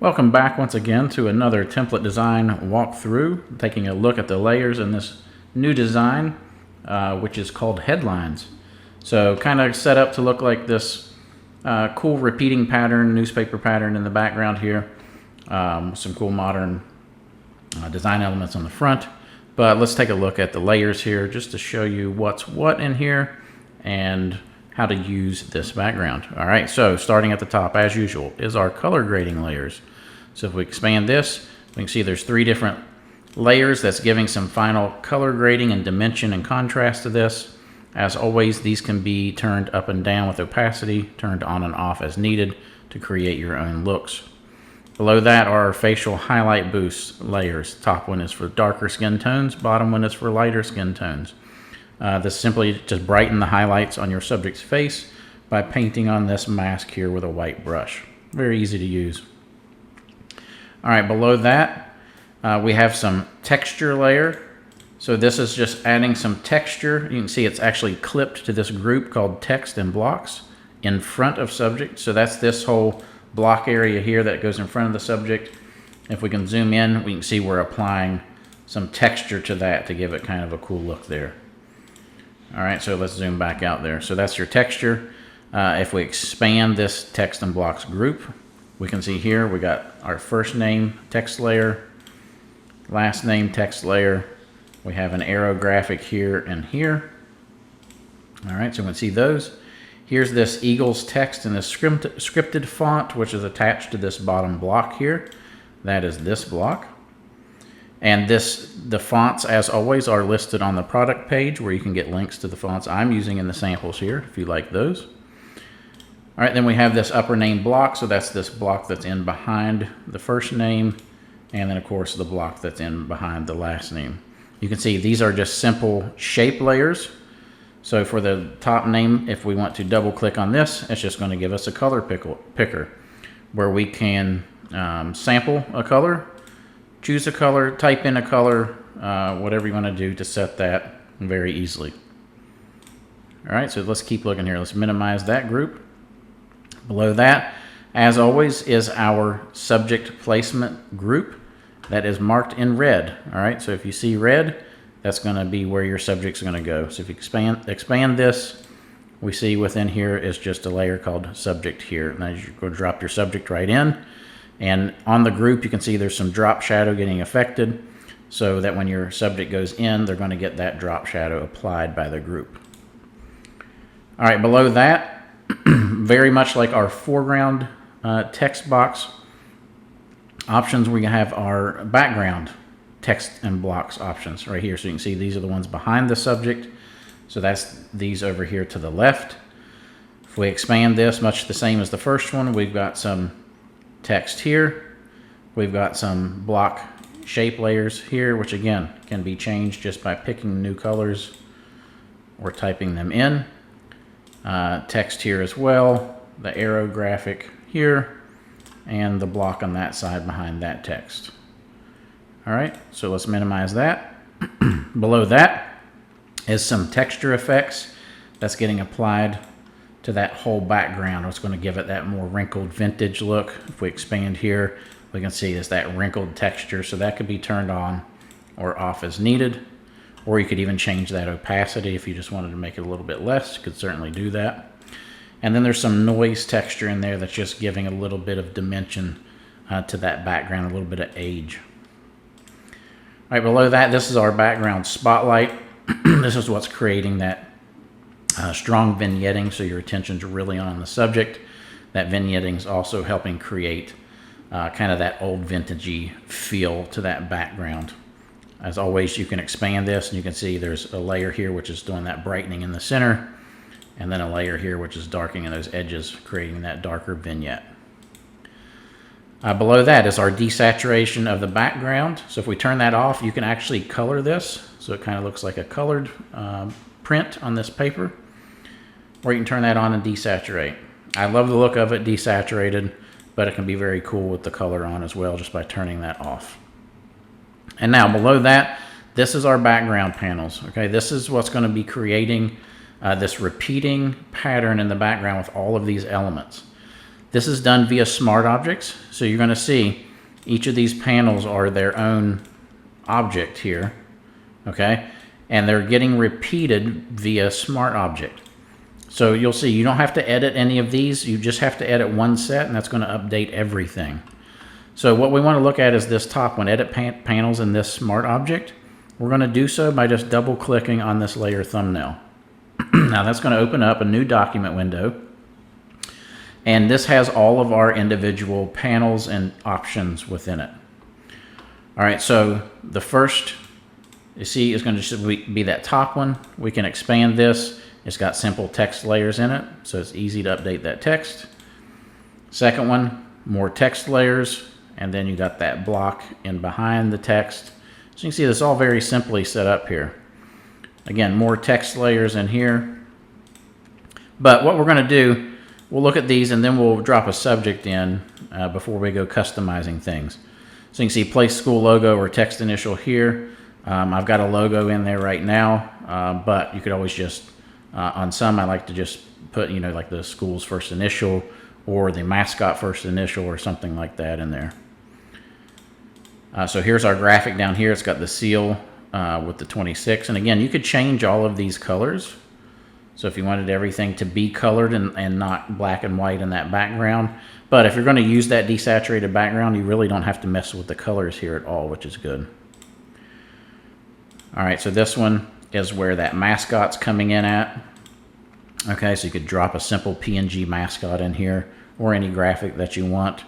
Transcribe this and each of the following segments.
Welcome back once again to another template design walkthrough, taking a look at the layers in this new design, which is called headlines. So kind of set up to look like this cool repeating pattern, newspaper pattern in the background here. Some cool modern design elements on the front. But let's take a look at the layers here just to show you what's what in here and how to use this background. All right, so starting at the top as usual is our color grading layers. So if we expand this, we can see there's 3 different layers that's giving some final color grading and dimension and contrast to this. As always, these can be turned up and down with opacity, turned on and off as needed to create your own looks. Below that are our facial highlight boost layers. Top one is for darker skin tones, bottom one is for lighter skin tones. This simply just brighten the highlights on your subject's face by painting on this mask here with a white brush. Very easy to use. All right, below that, we have some texture layer. So this is just adding some texture. You can see it's actually clipped to this group called text and blocks in front of subject. So that's this whole block area here that goes in front of the subject. If we can zoom in, we can see we're applying some texture to that to give it kind of a cool look there. All right, so let's zoom back out there. So that's your texture. If we expand this text and blocks group, we can see here we got our first name text layer, last name text layer. We have an arrow graphic here and here. All right, so we can see those. Here's this Eagles text in this scripted font, which is attached to this bottom block here. That is this block. And the fonts, as always, are listed on the product page where you can get links to the fonts I'm using in the samples here if you like those. All right, then we have this upper name block. So that's this block that's in behind the first name. And then, of course, the block that's in behind the last name. You can see these are just simple shape layers. So for the top name, if we want to double click on this, it's just going to give us a color picker where we can sample a color, choose a color, type in a color, whatever you want to do to set that very easily. All right, so let's keep looking here. Let's minimize that group. Below that, as always, is our subject placement group that is marked in red. All right, so if you see red, that's going to be where your subject's going to go. So if you expand this, we see within here is just a layer called subject here. Now you go drop your subject right in. And on the group, you can see there's some drop shadow getting affected so that when your subject goes in, they're going to get that drop shadow applied by the group. All right, below that, very much like our foreground text box options, we have our background text and blocks options right here. So you can see these are the ones behind the subject. So that's these over here to the left. If we expand this, much the same as the first one, we've got some text here. We've got some block shape layers here, which again can be changed just by picking new colors or typing them in. Text here as well, the arrow graphic here, and the block on that side behind that text. All right, so let's minimize that. Below that is some texture effects that's getting applied to that whole background. It's going to give it that more wrinkled vintage look. If we expand here, we can see it's that wrinkled texture. So that could be turned on or off as needed. Or you could even change that opacity if you just wanted to make it a little bit less. You could certainly do that. And then there's some noise texture in there that's just giving a little bit of dimension to that background, a little bit of age. All right, below that, this is our background spotlight. This is what's creating that strong vignetting, so your attention's really on the subject. That vignetting is also helping create kind of that old vintagey feel to that background. As always, you can expand this and you can see there's a layer here which is doing that brightening in the center, and then a layer here which is darkening those edges, creating that darker vignette. Below that is our desaturation of the background. So if we turn that off, you can actually color this. So it kind of looks like a colored print on this paper. Or you can turn that on and desaturate. I love the look of it desaturated, but it can be very cool with the color on as well just by turning that off. And now below that, this is our background panels. Okay, this is what's going to be creating this repeating pattern in the background with all of these elements. This is done via Smart Objects. So you're going to see each of these panels are their own object here, okay? And they're getting repeated via Smart Object. So you'll see you don't have to edit any of these. You just have to edit one set, and that's going to update everything. So what we want to look at is this top one, Edit Panels in this Smart Object. We're going to do so by just double clicking on this layer thumbnail. Now that's going to open up a new document window. And this has all of our individual panels and options within it. All right, so the first, you see, is going to just be that top one. We can expand this. It's got simple text layers in it, so it's easy to update that text. Second one, more text layers, and then you got that block in behind the text. So you can see this all very simply set up here. Again, more text layers in here. But what we're going to do, we'll look at these and then we'll drop a subject in before we go customizing things. So you can see place school logo or text initial here. I've got a logo in there right now, but you could always just, on some I like to just put, you know, like the school's first initial or the mascot first initial or something like that in there. So here's our graphic down here. It's got the seal with the 26. And again, you could change all of these colors. So if you wanted everything to be colored and not black and white in that background. But if you're going to use that desaturated background, you really don't have to mess with the colors here at all, which is good. All right, so this one is where that mascot's coming in at. Okay, so you could drop a simple PNG mascot in here or any graphic that you want.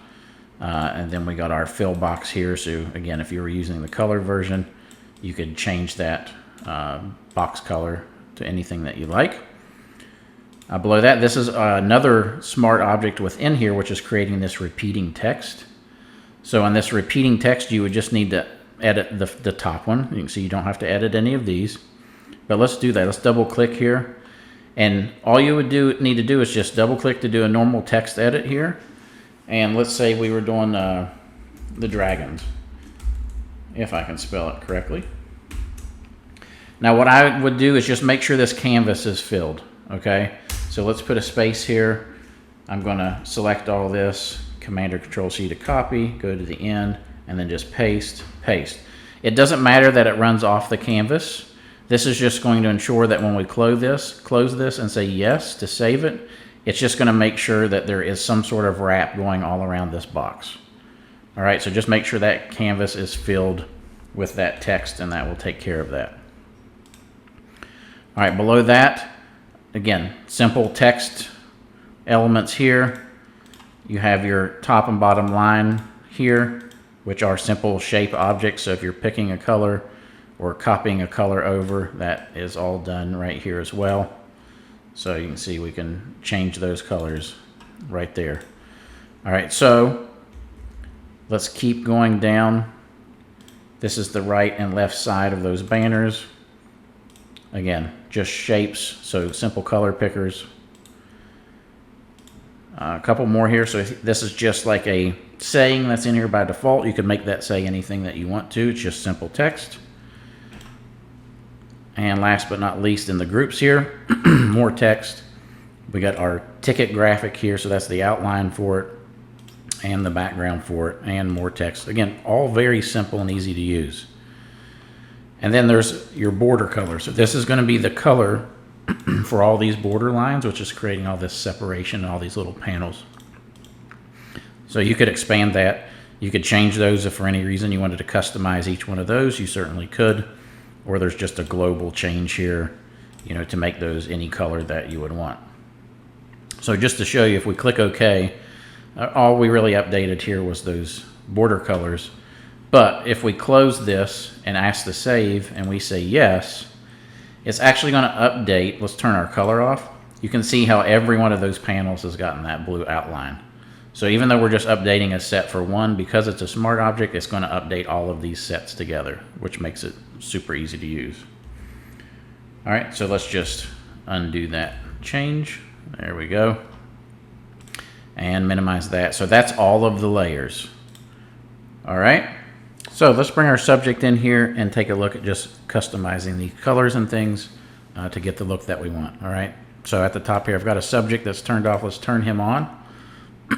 And then we got our fill box here. So again, if you were using the color version, you could change that box color to anything that you like. Below that, this is another smart object within here, which is creating this repeating text. So on this repeating text, you would just need to edit the top one. You can see you don't have to edit any of these. But let's do that. Let's double click here. And all you would need to do is just double click to do a normal text edit here. And let's say we were doing the dragons, if I can spell it correctly. Now what I would do is just make sure this canvas is filled, okay? So let's put a space here. I'm gonna select all this, Command or Control C to copy, go to the end, and then just paste, paste. It doesn't matter that it runs off the canvas. This is just going to ensure that when we close this and say yes to save it, it's just gonna make sure that there is some sort of wrap going all around this box. All right, so just make sure that canvas is filled with that text and that will take care of that. All right, below that, again, simple text elements here. You have your top and bottom line here, which are simple shape objects. So if you're picking a color or copying a color over, that is all done right here as well. So you can see we can change those colors right there. All right, so let's keep going down. This is the right and left side of those banners. Again, just shapes, so simple color pickers. A couple more here. So this is just like a saying that's in here by default. You can make that say anything that you want to. It's just simple text. And last but not least, in the groups here, more text. We got our ticket graphic here, so that's the outline for it, and the background for it, and more text. Again, all very simple and easy to use. And then there's your border color. So this is going to be the color for all these border lines, which is creating all this separation and all these little panels. So you could expand that. You could change those if for any reason you wanted to customize each one of those. You certainly could. Or there's just a global change here, you know, to make those any color that you would want. So just to show you, if we click OK, all we really updated here was those border colors. But if we close this and ask to save and we say yes, it's actually going to update. Let's turn our color off. You can see how every one of those panels has gotten that blue outline. So even though we're just updating a set for one, because it's a smart object, it's going to update all of these sets together, which makes it super easy to use. All right, so let's just undo that change. There we go. And minimize that. So that's all of the layers. All right. So let's bring our subject in here and take a look at just customizing the colors and things to get the look that we want. All right. So at the top here, I've got a subject that's turned off. Let's turn him on.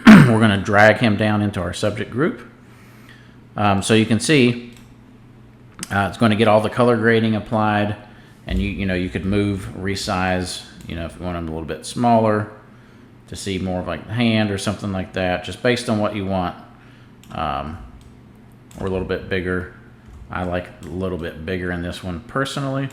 we're going to drag him down into our subject group. So you can see it's going to get all the color grading applied, and you could move, resize, if you want them a little bit smaller to see more of like the hand or something like that, just based on what you want, or a little bit bigger. I like a little bit bigger in this one personally.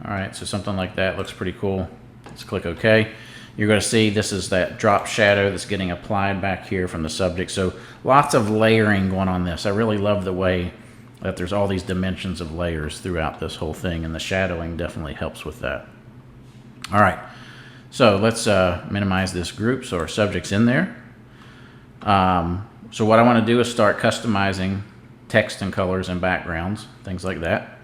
All right, so something like that looks pretty cool. Let's click OK. You're going to see this is that drop shadow that's getting applied back here from the subject. So lots of layering going on this. I really love the way that there's all these dimensions of layers throughout this whole thing, and the shadowing definitely helps with that. All right, so let's minimize this group so our subject's in there. So what I want to do is start customizing text and colors and backgrounds, things like that.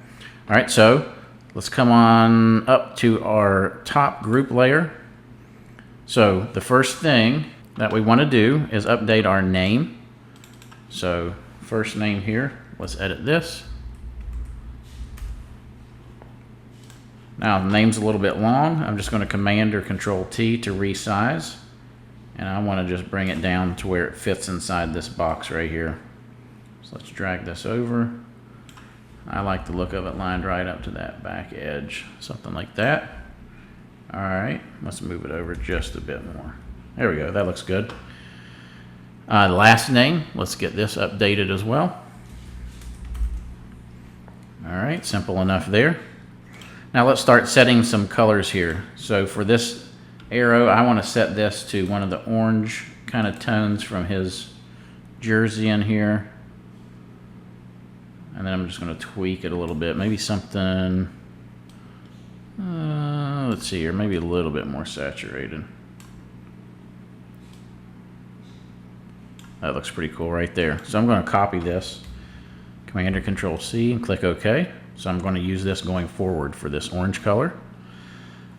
All right, so let's come on up to our top group layer. So the first thing that we want to do is update our name. So first name here, let's edit this. Now the name's a little bit long. I'm just going to Command or Control T to resize. And I want to just bring it down to where it fits inside this box right here. So let's drag this over. I like the look of it lined right up to that back edge, something like that. All right, let's move it over just a bit more. There we go, that looks good. Last name, let's get this updated as well. All right, simple enough there. Now let's start setting some colors here. So for this arrow, I want to set this to one of the orange kind of tones from his jersey in here. And then I'm just going to tweak it a little bit. Maybe something, let's see here, maybe a little bit more saturated. That looks pretty cool right there. So I'm going to copy this, Command or Control C, and click OK. So I'm going to use this going forward for this orange color.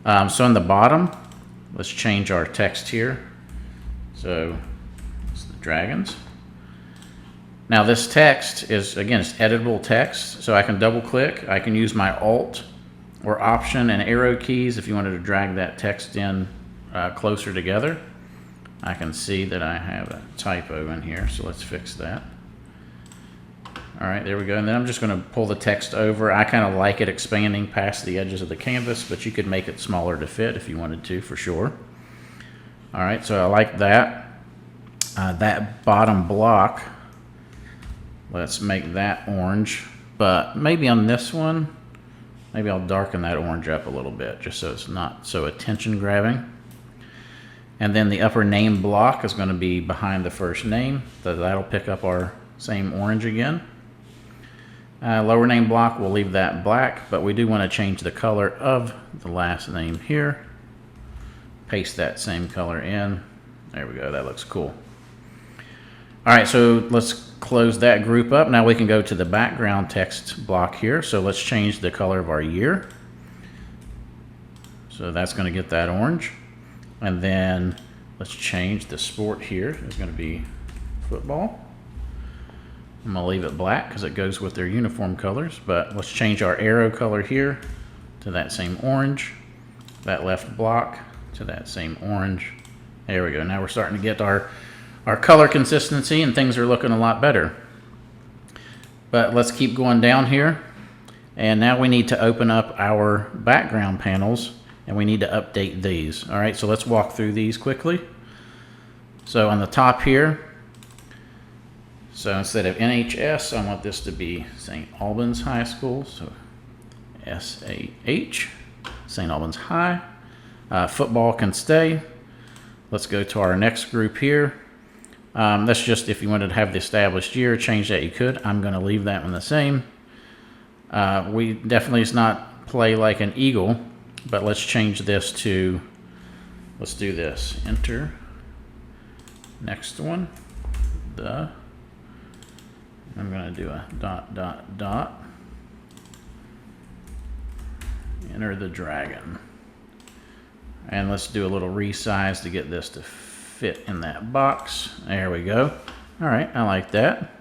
So in the bottom, let's change our text here. So it's the dragons. Now this text is, again, it's editable text, so I can double click. I can use my Alt or Option and arrow keys if you wanted to drag that text in closer together. I can see that I have a typo in here, so let's fix that. All right, there we go. And then I'm just going to pull the text over. I kind of like it expanding past the edges of the canvas, but you could make it smaller to fit if you wanted to, for sure. All right, so I like that. That bottom block, let's make that orange, but maybe on this one, maybe I'll darken that orange up a little bit just so it's not so attention grabbing. And then the upper name block is going to be behind the first name, so that'll pick up our same orange again. Lower name block, we'll leave that black, but we do want to change the color of the last name here. Paste that same color in. There we go, that looks cool. All right, so let's close that group up. Now we can go to the background text block here. So let's change the color of our year. So that's going to get that orange. And then let's change the sport here. It's going to be football. I'm going to leave it black because it goes with their uniform colors. But let's change our arrow color here to that same orange. That left block to that same orange. There we go. Now we're starting to get our color consistency, and things are looking a lot better. But let's keep going down here. And now we need to open up our background panels, and we need to update these. All right, so let's walk through these quickly. So on the top here, so instead of NHS, I want this to be St. Albans High School. So SAH, St. Albans High. Football can stay. Let's go to our next group here. That's just if you wanted to have the established year, change that you could. I'm going to leave that one the same. We definitely is not play like an eagle, but let's change this to, let's do this. Enter. Next one. I'm going to do a ... Enter the dragon. And let's do a little resize to get this to fit in that box. There we go. All right, I like that.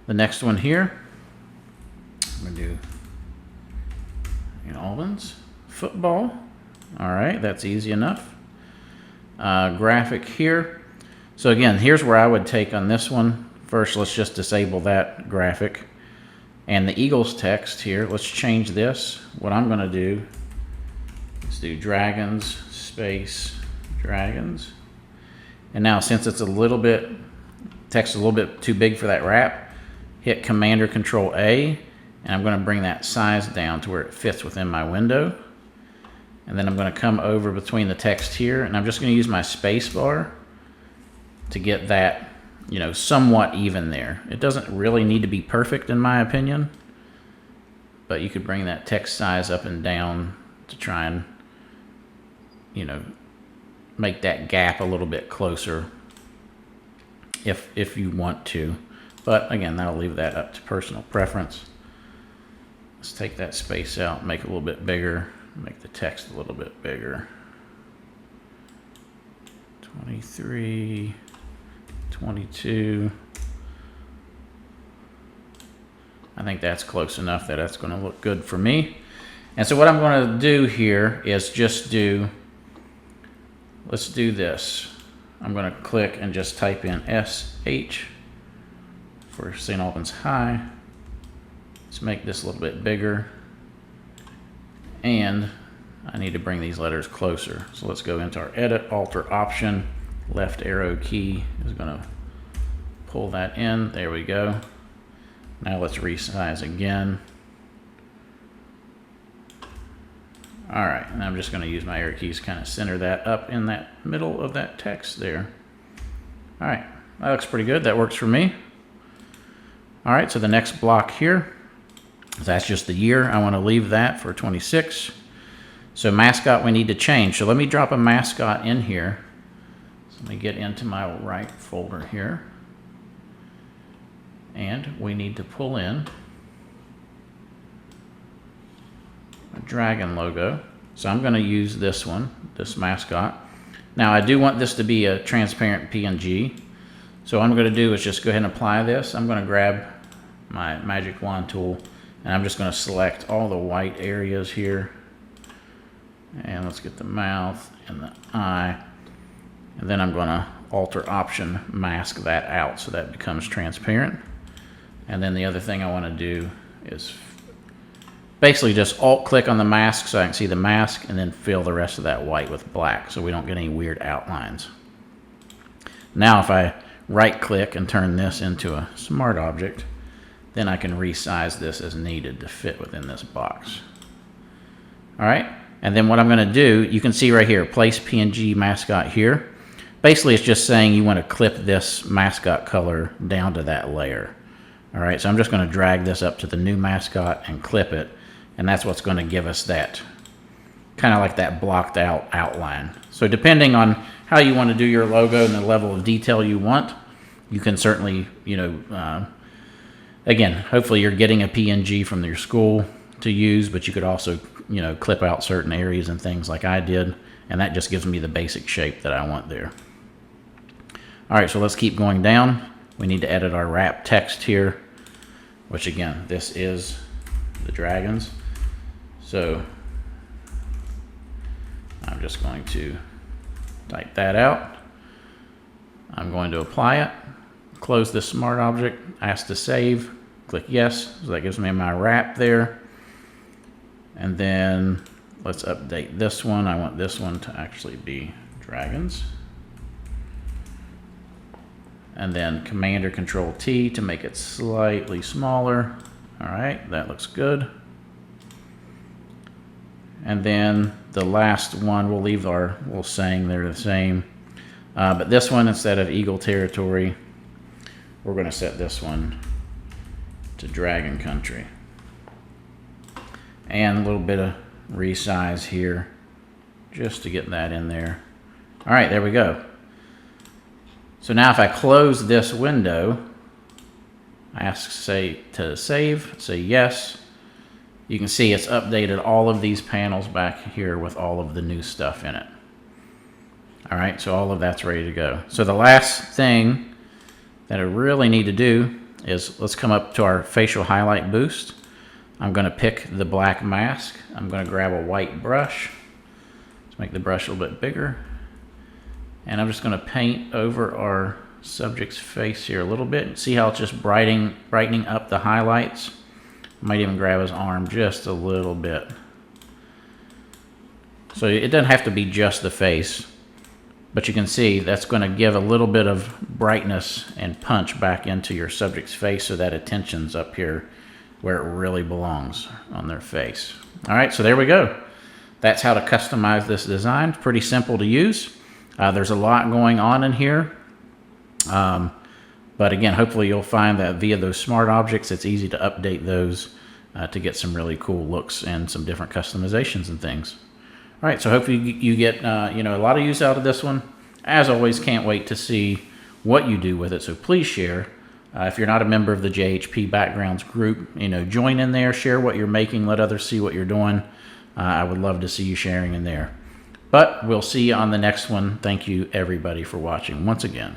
The next one here, I'm going to do St. Albans football. All right, that's easy enough. Graphic here. So again, here's where I would take on this one. First, let's just disable that graphic. And the Eagles text here, let's change this. What I'm gonna do is do dragons, space, dragons. And now since it's a little bit, text is a little bit too big for that wrap, hit Command or Control A, and I'm gonna bring that size down to where it fits within my window. And then I'm gonna come over between the text here, and I'm just gonna use my space bar to get that, you know, somewhat even there. It doesn't really need to be perfect in my opinion, but you could bring that text size up and down to try and, you know, make that gap a little bit closer if you want to. But again, I'll leave that up to personal preference. Let's take that space out, make it a little bit bigger, make the text a little bit bigger. 23, 22. I think that's close enough that that's going to look good for me. And so what I'm going to do here is just do, let's do this. I'm going to click and just type in SH for St. Albans High. Let's make this a little bit bigger. And I need to bring these letters closer. So let's go into our edit, alter option. Left arrow key is going to pull that in. There we go. Now let's resize again. All right, and I'm just going to use my arrow keys to kind of center that up in that middle of that text there. All right, that looks pretty good. That works for me. All right, so the next block here, that's just the year. I want to leave that for 26. So mascot we need to change. So let me drop a mascot in here. Let me get into my right folder here. And we need to pull in a dragon logo. So I'm going to use this one, this mascot. Now I do want this to be a transparent PNG. So what I'm going to do is just go ahead and apply this. I'm going to grab my magic wand tool and I'm just going to select all the white areas here. And let's get the mouth and the eye. And then I'm going to alter option mask that out so that becomes transparent. And then the other thing I want to do is basically just alt click on the mask so I can see the mask and then fill the rest of that white with black so we don't get any weird outlines. Now if I right click and turn this into a smart object, then I can resize this as needed to fit within this box. All right, and then what I'm going to do, you can see right here, place PNG mascot here. Basically, it's just saying you want to clip this mascot color down to that layer. All right, so I'm just going to drag this up to the new mascot and clip it, and that's what's going to give us that kind of like that blocked out outline. So depending on how you want to do your logo and the level of detail you want, you can certainly, you know, again, hopefully you're getting a PNG from your school to use, but you could also, you know, clip out certain areas and things like I did, and that just gives me the basic shape that I want there. All right, so let's keep going down. We need to edit our wrap text here, which again, this is the dragons. So I'm just going to type that out. I'm going to apply it, close this smart object, ask to save, click yes, so that gives me my wrap there. And then let's update this one. I want this one to actually be dragons. And then Command or Control T to make it slightly smaller. All right, that looks good. And then the last one, we'll leave our little saying they're the same. But this one, instead of Eagle Territory, we're going to set this one to Dragon Country. And a little bit of resize here just to get that in there. All right, there we go. So now if I close this window, I ask to save, say yes. You can see it's updated all of these panels back here with all of the new stuff in it. All right, so all of that's ready to go. So the last thing that I really need to do is let's come up to our facial highlight boost. I'm going to pick the black mask. I'm going to grab a white brush. Let's make the brush a little bit bigger. And I'm just going to paint over our subject's face here a little bit. See how it's just brightening up the highlights? Might even grab his arm just a little bit. So it doesn't have to be just the face, but you can see that's going to give a little bit of brightness and punch back into your subject's face, so that attention's up here where it really belongs, on their face. All right, so there we go. That's how to customize this design. Pretty simple to use. There's a lot going on in here. But again, hopefully you'll find that via those smart objects, it's easy to update those to get some really cool looks and some different customizations and things. All right, so hopefully you get a lot of use out of this one. As always, can't wait to see what you do with it, so please share. If you're not a member of the JHP Backgrounds group, join in there, share what you're making, let others see what you're doing. I would love to see you sharing in there. But we'll see you on the next one. Thank you, everybody, for watching once again.